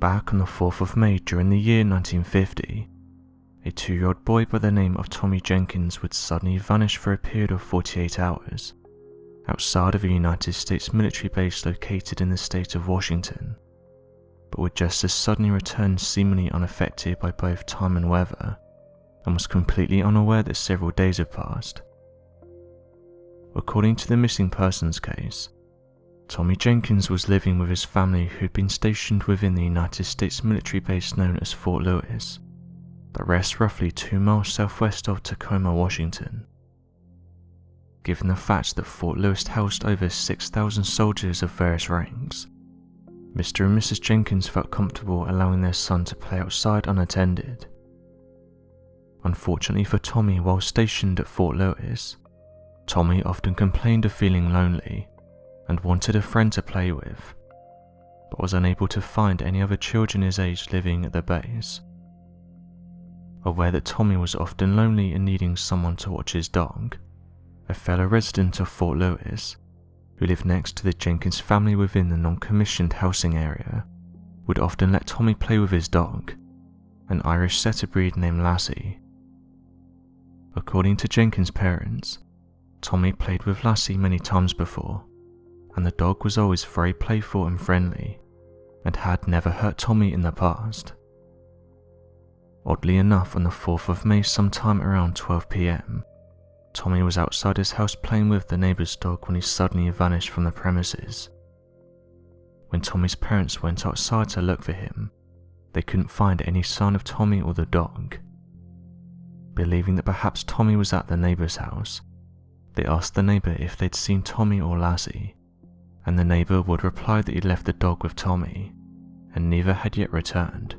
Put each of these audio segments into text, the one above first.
Back on the 4th of May during the year 1950, a 2-year-old boy by the name of Tommy Jenkins would suddenly vanish for a period of 48 hours outside of a United States military base located in the state of Washington, but would just as suddenly return seemingly unaffected by both time and weather, and was completely unaware that several days had passed. According to the missing persons case, Tommy Jenkins was living with his family who had been stationed within the United States military base known as Fort Lewis, that rests roughly 2 miles southwest of Tacoma, Washington. Given the fact that Fort Lewis housed over 6,000 soldiers of various ranks, Mr. and Mrs. Jenkins felt comfortable allowing their son to play outside unattended. Unfortunately for Tommy, while stationed at Fort Lewis, Tommy often complained of feeling lonely and wanted a friend to play with, but was unable to find any other children his age living at the base. Aware that Tommy was often lonely and needing someone to watch his dog, a fellow resident of Fort Lewis, who lived next to the Jenkins family within the non-commissioned housing area, would often let Tommy play with his dog, an Irish setter breed named Lassie. According to Jenkins' parents, Tommy played with Lassie many times before, and the dog was always very playful and friendly, and had never hurt Tommy in the past. Oddly enough, on the 4th of May sometime around 12 PM, Tommy was outside his house playing with the neighbour's dog when he suddenly vanished from the premises. When Tommy's parents went outside to look for him, they couldn't find any sign of Tommy or the dog. Believing that perhaps Tommy was at the neighbour's house, they asked the neighbour if they'd seen Tommy or Lassie, and the neighbour would reply that he'd left the dog with Tommy, and neither had yet returned.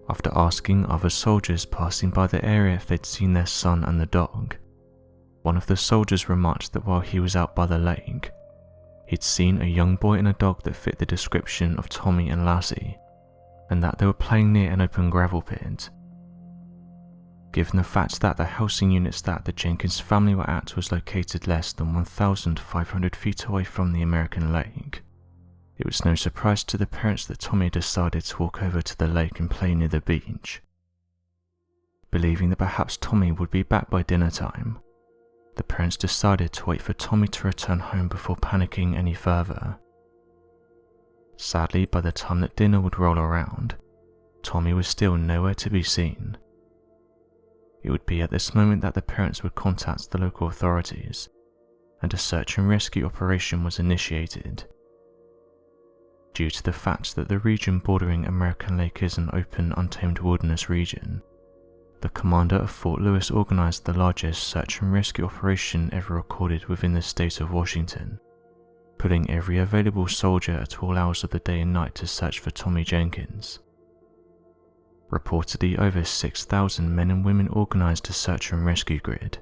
After asking other soldiers passing by the area if they'd seen their son and the dog, one of the soldiers remarked that while he was out by the lake, he'd seen a young boy and a dog that fit the description of Tommy and Lassie, and that they were playing near an open gravel pit. Given the fact that the housing units that the Jenkins family were at was located less than 1,500 feet away from the American lake, it was no surprise to the parents that Tommy decided to walk over to the lake and play near the beach. Believing that perhaps Tommy would be back by dinner time, the parents decided to wait for Tommy to return home before panicking any further. Sadly, by the time that dinner would roll around, Tommy was still nowhere to be seen. It would be at this moment that the parents would contact the local authorities, and a search and rescue operation was initiated. Due to the fact that the region bordering American Lake is an open, untamed wilderness region, the commander of Fort Lewis organized the largest search and rescue operation ever recorded within the state of Washington, putting every available soldier at all hours of the day and night to search for Tommy Jenkins. Reportedly, over 6,000 men and women organized a search and rescue grid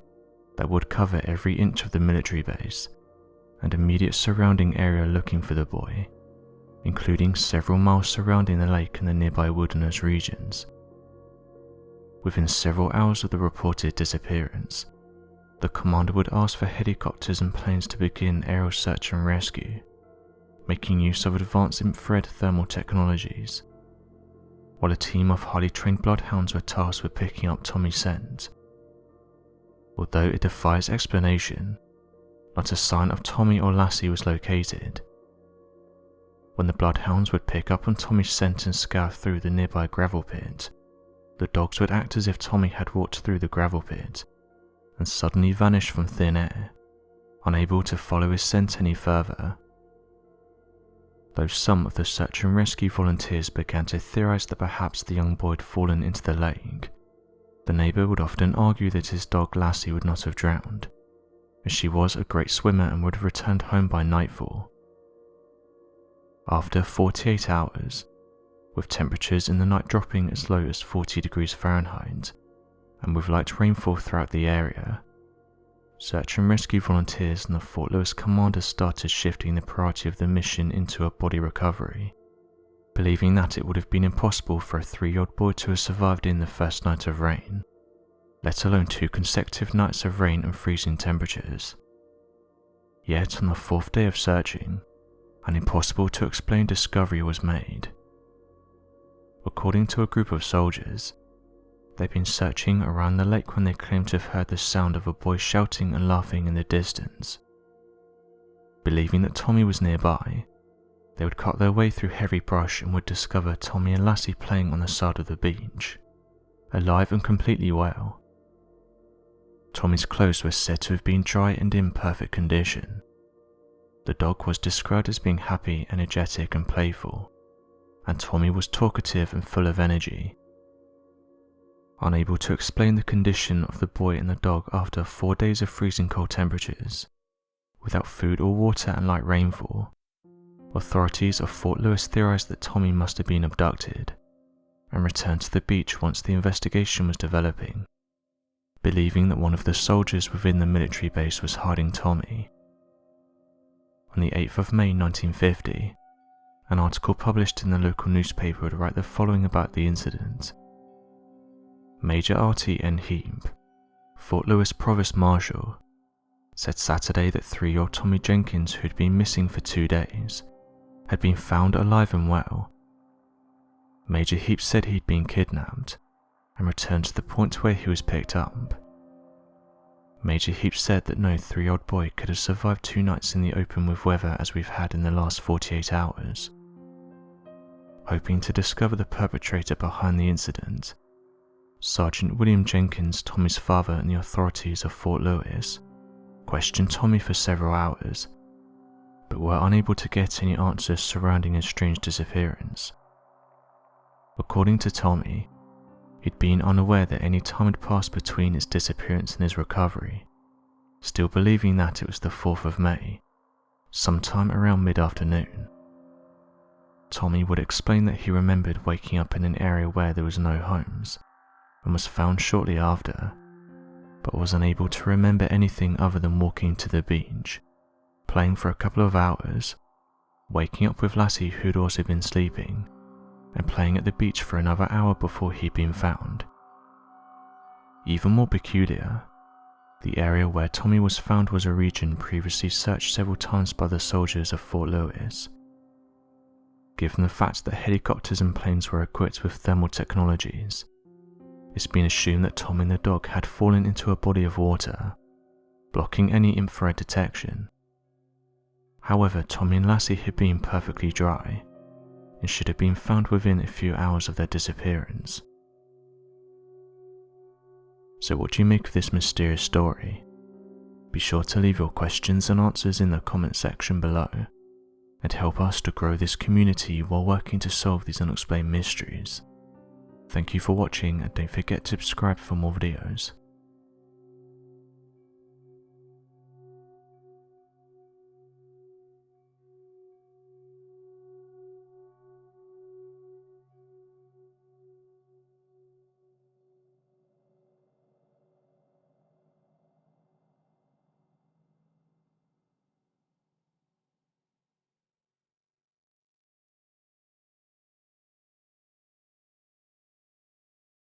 that would cover every inch of the military base and immediate surrounding area looking for the boy, including several miles surrounding the lake and the nearby wilderness regions. Within several hours of the reported disappearance, the commander would ask for helicopters and planes to begin aerial search and rescue, making use of advanced infrared thermal technologies, while a team of highly trained bloodhounds were tasked with picking up Tommy's scent. Although it defies explanation, not a sign of Tommy or Lassie was located. When the bloodhounds would pick up on Tommy's scent and scour through the nearby gravel pit, the dogs would act as if Tommy had walked through the gravel pit and suddenly vanished from thin air, unable to follow his scent any further. Though some of the search and rescue volunteers began to theorize that perhaps the young boy had fallen into the lake, the neighbor would often argue that his dog Lassie would not have drowned, as she was a great swimmer and would have returned home by nightfall. After 48 hours, with temperatures in the night dropping as low as 40 degrees Fahrenheit, and with light rainfall throughout the area, search and rescue volunteers and the Fort Lewis commander started shifting the priority of the mission into a body recovery, believing that it would have been impossible for a 3-year-old boy to have survived in the first night of rain, let alone 2 consecutive nights of rain and freezing temperatures. Yet on the 4th day of searching, an impossible to explain discovery was made, According to a group of soldiers, they'd been searching around the lake when they claimed to have heard the sound of a boy shouting and laughing in the distance. Believing that Tommy was nearby, they would cut their way through heavy brush and would discover Tommy and Lassie playing on the side of the beach, alive and completely well. Tommy's clothes were said to have been dry and in perfect condition. The dog was described as being happy, energetic and playful, and Tommy was talkative and full of energy. Unable to explain the condition of the boy and the dog after 4 days of freezing cold temperatures, without food or water and light rainfall, authorities of Fort Lewis theorized that Tommy must have been abducted and returned to the beach once the investigation was developing, believing that one of the soldiers within the military base was hiding Tommy. On the 8th of May 1950, an article published in the local newspaper would write the following about the incident. Major R.T.N. Heap, Fort Lewis Provost Marshal, said Saturday that 3-year-old Tommy Jenkins, who had been missing for 2 days, had been found alive and well. Major Heap said he'd been kidnapped and returned to the point where he was picked up. Major Heap said that no 3-year-old boy could have survived 2 nights in the open with weather as we've had in the last 48 hours. Hoping to discover the perpetrator behind the incident, Sergeant William Jenkins, Tommy's father, and the authorities of Fort Lewis questioned Tommy for several hours, but were unable to get any answers surrounding his strange disappearance. According to Tommy, he'd been unaware that any time had passed between his disappearance and his recovery, still believing that it was the 4th of May, sometime around mid-afternoon. Tommy would explain that he remembered waking up in an area where there was no homes, and was found shortly after, but was unable to remember anything other than walking to the beach, playing for a couple of hours, waking up with Lassie, who'd also been sleeping, and playing at the beach for another hour before he'd been found. Even more peculiar, the area where Tommy was found was a region previously searched several times by the soldiers of Fort Lewis. Given the fact that helicopters and planes were equipped with thermal technologies, it's been assumed that Tommy and the dog had fallen into a body of water, blocking any infrared detection. However, Tommy and Lassie had been perfectly dry, and should have been found within a few hours of their disappearance. So what do you make of this mysterious story? Be sure to leave your questions and answers in the comment section below, and help us to grow this community while working to solve these unexplained mysteries. Thank you for watching, and don't forget to subscribe for more videos.